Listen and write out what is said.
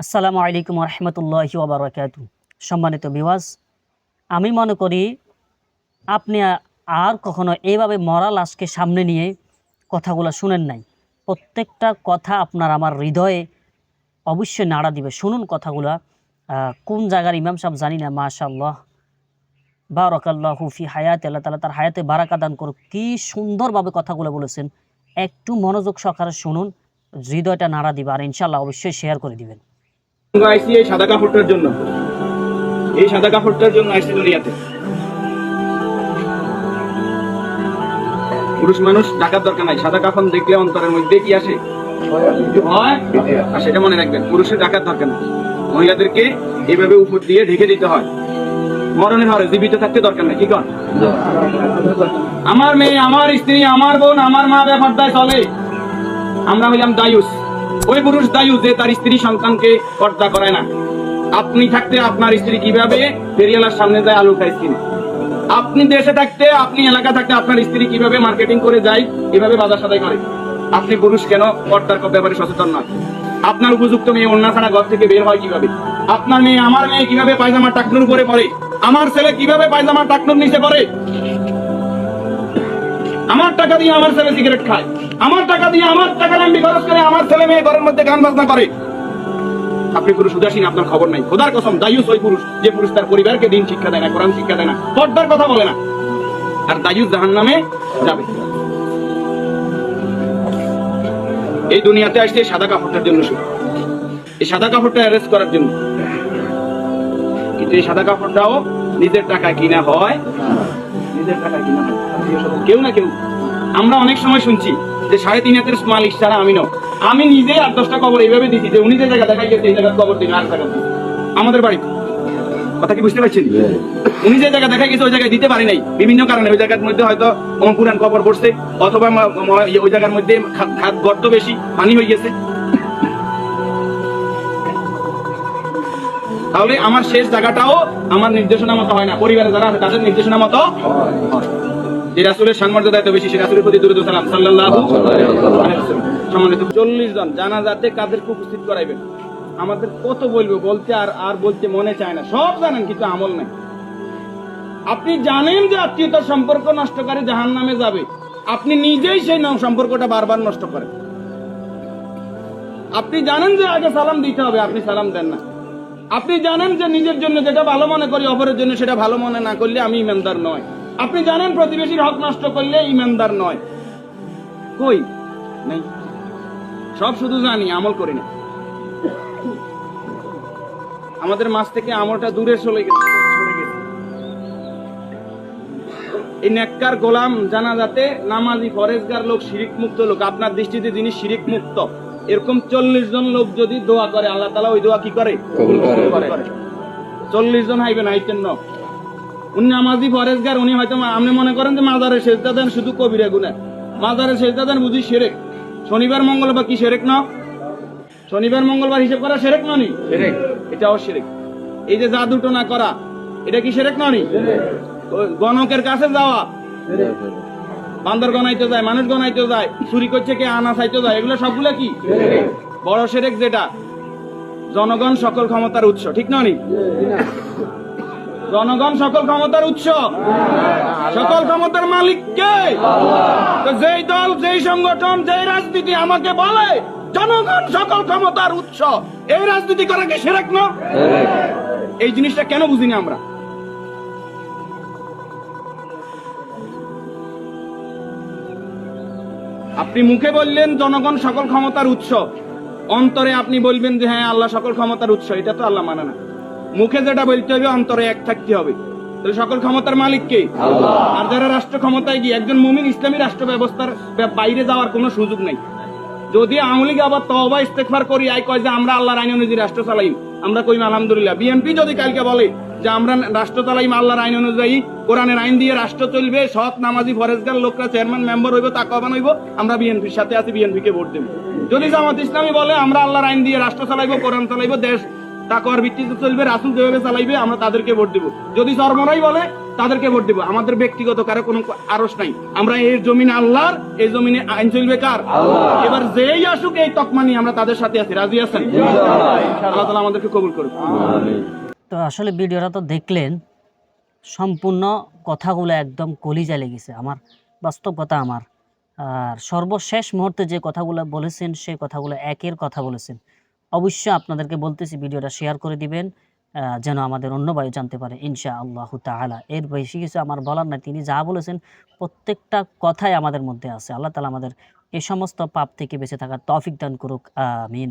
আসসালামু আলাইকুম রহমতুল্লাহি ওয়া বারাকাতুহু। সম্মানিত ভিউয়ার্স, আমি মনে করি আপনি আর কখনো এইভাবে মরা লাশকে সামনে নিয়ে কথাগুলো শুনেন নাই। প্রত্যেকটা কথা আপনার আমার হৃদয়ে অবশ্যই নাড়া দিবে। শুনুন কথাগুলা। কোন জায়গার ইমাম সাহেব জানি না, মাশাআল্লাহ বারাকাল্লাহু ফি হায়াতি, আল্লাহ তাআলা তার হায়াতে বারাকা দান করুক। কি সুন্দরভাবে কথাগুলো বলেছেন। একটু মনোযোগ সহকারে শুনুন, হৃদয়টা নাড়া দিবে আর ইনশাআল্লাহ অবশ্যই শেয়ার করে দিবেন। আইসি এই সাদা কাপড়টার জন্য, এই সাদা কাপড়টার জন্য আইসি দুনিয়াতে। পুরুষ মানুষ ডাকার দরকার নাই, সাদা কাফন দেখলে অন্তরের মধ্যে কি আসে হয়, আর সেটা মনে রাখবেন। পুরুষের ডাকার দরকার নাই, মহিলাদেরকে এইভাবে উপর দিয়ে ঢেকে দিতে হয়। মরণের হারে জীবিত থাকতে দরকার নাই। কি কন? আমার মেয়ে, আমার স্ত্রী, আমার বোন, আমার মা ব্যাপারটায় চলে। আমরা হইলাম দায়ুস। ওই পুরুষ দায়ুস যে তার স্ত্রী সন্তানকে পর্দা করে না। আপনি থাকতে আপনার স্ত্রী কিভাবে ফেরিয়ালার সামনে যায় আলু খাইস কিনে, আপনি দেশে থাকতে, আপনি এলাকা থাকতে আপনার স্ত্রী কিভাবে মার্কেটিং করে যায়, কিভাবে বাজার সদাই করে, আপনি পুরুষ কেন পর্দার ব্যাপারে সচেতন নন? আপনার উপযুক্ত মেয়ে অন্য ছাড়া ঘর থেকে বের হয় কিভাবে? আপনার মেয়ে, আমার মেয়ে কিভাবে পায়জামা টাকনুর উপরে পড়ে? আমার ছেলে কিভাবে পায়জামা টাকনুর নিচে পড়ে? আমার টাকা দিয়ে আমার ছেলে সিগারেট খায়, আমার টাকা দিয়ে, আমার টাকা আমি খরচ করে আমার ছেলে মেয়ে ঘরের মধ্যে গান বাজনা করে। আপনি পুরুষ উদাসীন, আপনার খবর নাই। খোদার কসম, দায়ুস ওই পুরুষ যে পুরুষ তার পরিবারকে দিন শিক্ষা দেয় না, কোরআন শিক্ষা দেয় না, পর্দার কথা বলে না। আর দায়ুস জাহান্নামে যাবে। এই দুনিয়াতে আসছে সাদা কাপড়টার জন্য, শুধু এই সাদা কাপড়টা অ্যারেস্ট করার জন্য। কিন্তু এই সাদা কাপড়টাও নিজের টাকায় কিনা হয়, নিজের টাকায় কিনা হয়। কেউ না কেউ, আমরা অনেক সময় শুনছি যে 3.5 হাতের মালিক ছাড়া আমি নয়। আমি নিজে 8-10টা কবর এইভাবে দিচ্ছি যে উনি যে জায়গা দেখাই গেছে এই জায়গার কবর দিন, আর টাকা আমাদের বাড়িতে। কথা কি বুঝতে পারছেন? উনি যে জায়গা দেখা গেছে ওই জায়গায় দিতে পারি নাই বিভিন্ন কারণে। ওই জায়গার মধ্যে হয়তো কোনো পুরান কবর পড়ছে, অথবা ওই জায়গার মধ্যে খাদ গর্ত বেশি, পানি হয়ে গেছে। তাহলে আমার শেষ জায়গাটাও আমার নির্দেশনা মতো হয় না, পরিবারে যারা আছে তাদের নির্দেশনা মতো হয়। যে রাসূলের সম্মানটা এত বেশি, সে রাসূলের প্রতি দরুদ ও সালাম সাল্লাল্লাহু আলাইহি ওয়াসাল্লাম। সম্মানিত 40 জন জানাজাতে কাদেরকে উপস্থিত করাইবেন? আমাদের কত বলবো, বলতে আর বলতে মনে চায় না। সব জানেন কিন্তু আমল নাই। আপনি জানেন যে আত্মীয়তার সম্পর্ক নষ্টকারী জাহান্নামে যাবে, আপনি নিজেই সেই সম্পর্কটা বারবার নষ্ট করেন। আপনি জানেন যে আগে সালাম দিতে হবে, আপনি সালাম দেন না। আপনি জানেন যে নিজের জন্য যেটা ভালো মনে করি অপরের জন্য সেটা ভালো মনে না করলে আমি ইমানদার নয়। আপনি জানেন প্রতিবেশীর হক নষ্ট করলে ইমানদার নয়। কই নেই, সব শুধু জানি, আমল করি না। আমাদের মাঝ থেকে আমলটা দূরে সরে গেছে। এই নেককার গোলাম জানাজাতে নামাজি ফরেজগার লোক, শিরিক মুক্ত লোক, আপনার দৃষ্টিতে যিনি শিরিক মুক্ত, এরকম 40 জন লোক যদি দোয়া করে, আল্লাহ তাআলা ওই দোয়া কি করে? কবুল করে। 40 জন হাইবেন, আইতেন না। উনি নামাজি ফরেজগার, উনি হয়তো আপনি মনে করেন যে মাজারে সেজদা দেন শুধু কবিরা গুনাহ, মাজারে সেজদা দেন বুঝি শিরক। শনিবার মঙ্গলবার কি শিরক না? শনিবার মঙ্গলবার হিসাব করা শিরক ননি? শিরক, এটাও শিরক। এই যে জাদু টোনা করা, এটা কি শিরক ননি? গণকের কাছে যাওয়া, বান্দর গনাইতে যায়, মানুষ গনাইতে যায়, চুরি করছে কে, আনা চাইতে যায়, এগুলো সবগুলো কি বড় শিরক। যেটা জনগণ সকল ক্ষমতার উৎস, ঠিক ননি? জনগণ সকল ক্ষমতার উৎস, সকল ক্ষমতার মালিক কে? যেই দল, যেই সংগঠন, যেই রাজনীতি আমাকে বলে জনগণ সকল ক্ষমতার উৎস, এই রাজনীতি করা কি শিরক না? এই জিনিসটা কেন বুঝিনি আমরা? আপনি মুখে বললেন জনগণ সকল ক্ষমতার উৎস, অন্তরে আপনি বলবেন যে হ্যাঁ আল্লাহ সকল ক্ষমতার উৎস, এটা তো আল্লাহ মানে না। মুখে যেটা বলতে হবে অন্তরে এক থাকতে হবে। তাহলে সকল ক্ষমতার মালিক কে? আল্লাহ। আর যারা রাষ্ট্র ক্ষমতায় গিয়ে, একজন মুমিন ইসলামী রাষ্ট্র ব্যবস্থার বাইরে যাওয়ার কোনো সুযোগ নাই। যদি আওয়ামী লীগ আবার তওবা ইস্তেগফার করি আই কয় যে আমরা আল্লাহর আইন অনুযায়ী রাষ্ট্র চালাইম, আমরা কইম আলহামদুলিল্লাহ। বিএনপি যদি কালকে বলে যে আমরা রাষ্ট্র চালাইম আল্লাহর আইন অনুযায়ী, কোরআনের আইন দিয়ে রাষ্ট্র চলবে, সৎ নামাজি ফরেজগার লোকরা চেয়ারম্যান মেম্বার হইব, তাকওয়াবান হইব, আমরা বিএনপির সাথে আছি, বিএনপিকে ভোট দেব। যদি জামাত ইসলামী বলে আমরা আল্লাহর আইন দিয়ে রাষ্ট্র চালাইবো, কোরআন চালাইবো, দেশ তাকওয়ার ভিত্তিতে চলবে, রাসূল যেভাবে চালাইবে, আমরা তাদেরকে ভোট দেব। যদি চরমরাই বলে তাদেরকে ভোট দিব। আমাদের ব্যক্তিগত কারো কোনো আরস নাই। আমরা এই জমিনে আল্লাহর, এই জমিনে আইন চলবে কার? এবার যেই আসুক এই তকমা নিয়ে আমরা তাদের সাথে আছি। রাজি আছেন? আল্লাহ তাআলা আমাদেরকে কবুল করুন। তো আসলে ভিডিওটা তো দেখলেন, সম্পূর্ণ কথাগুলো একদম কলিজা লেগেছে আমার, বাস্তব কথা আমার। আর সর্বশেষ মুহূর্তে যে কথাগুলো বলেছেন সেই কথাগুলো একের কথা বলেছেন। অবশ্যই আপনাদেরকে বলতেছি ভিডিওটা শেয়ার করে দিবেন, যেন আমাদের অন্য ভাই জানতে পারে ইনশাআল্লাহু তাআলা। এর বেশি কিছু আমার বলার নাই। তিনি যা বলেছেন প্রত্যেকটা কথাই আমাদের মধ্যে আছে। আল্লাহ তাআলা আমাদের এই সমস্ত পাপ থেকে বেঁচে থাকার তৌফিক দান করুক, আমিন।